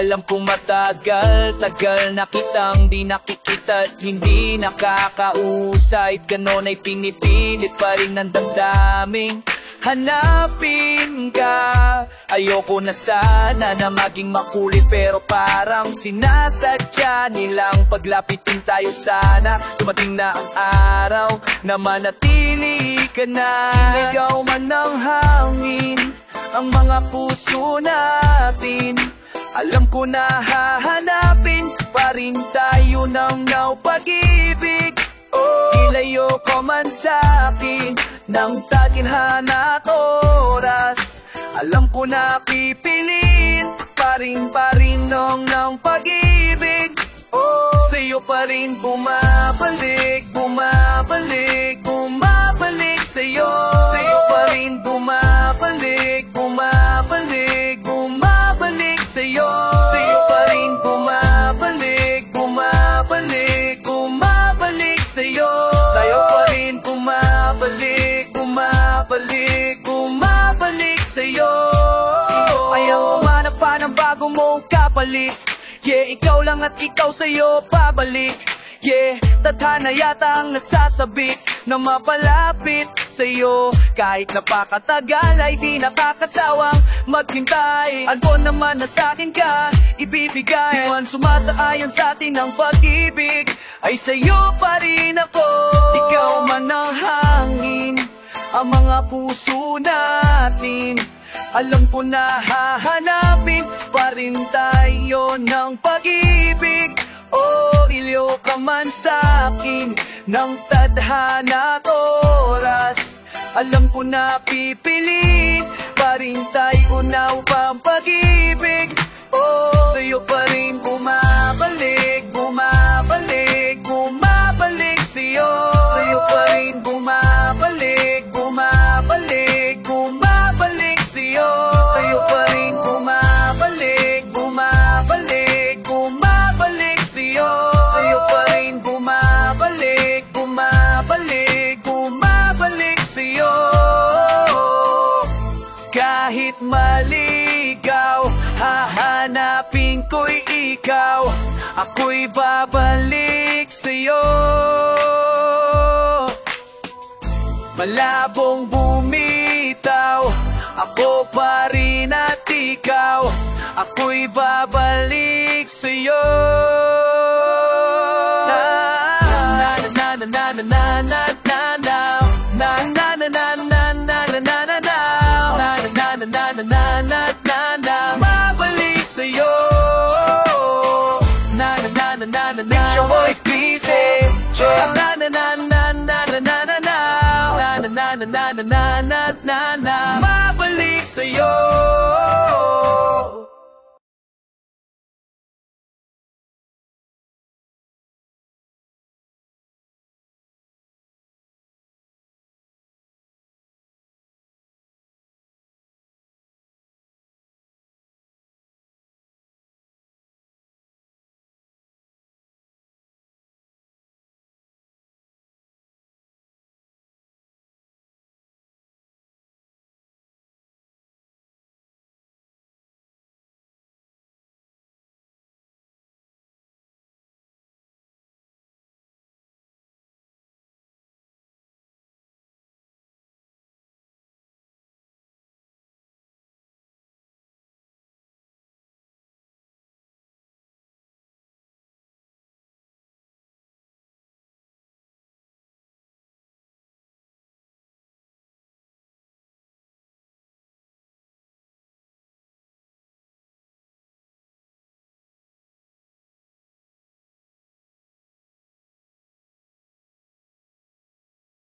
Alam kong matagal-tagal na kitang di nakikita at hindi nakakausay. Ganon ay pinipilit pa rin ng damdaming hanapin ka. Ayoko na sana na maging makulit, pero parang sinasadya nilang paglapitin tayo. Sana dumating na ang araw na manatili ka na. Ikaw man ng hangin ang mga puso natin. Alam ko na hahanapin pa rin tayo ng pag-ibig. Ilayo ko man sa'kin ng taginhana at oras. Alam ko na pipiliin pa rin ng pag-ibig. Sa'yo pa rin bumabalik, bumabalik, bumabalik sa'yo. Sa'yo pa rin bumabalik, bumabalik, bumabalik sa'yo. Sa'yo pa rin bumabalik, bumabalik, bumabalik sa'yo. Sa'yo pa rin bumabalik, bumabalik, bumabalik sa'yo. Ayaw umanap pa ng bago mong kapalit. Yeah, ikaw lang at ikaw sa'yo pabalik. Yeah, tadhana yata ang nasasabik na mapalapit sa'yo. Kahit napakatagal ay di nakakasawang maghintay. Ano naman na sa'kin ka ibibigay? Di man sumasaayon sa atin ang pag-ibig, ay sa'yo pa rin ako. Ikaw man ang hangin, ang mga puso natin. Alam ko na hahanapin pa rin tayo ng pag-ibig. Iliyo ka man sa'kin ng tadhana at oras. Alam ko na pipiliin pa rin tayo ng pag-ibig. Sa'yo pa rin bumabalik, bumabalik, bumabalik sa'yo. Sa'yo pa rin bumabalik, bumabalik, bumabalik sa'yo. Sa'yo pa rin bumabalik, bumabalik, bumabalik sa'yo. Sa'yo pa rin bumabalik, bumabalik, bumabalik sa'yo. Kahit maligaw, hahanapin ko'y ikaw. Ako'y babalik sa'yo. Malabong bumitaw, ako pa rin at ikaw. Ako'y babalik sa'yo. Babalik sa'yo. Make your voice busy. Babalik sa'yo.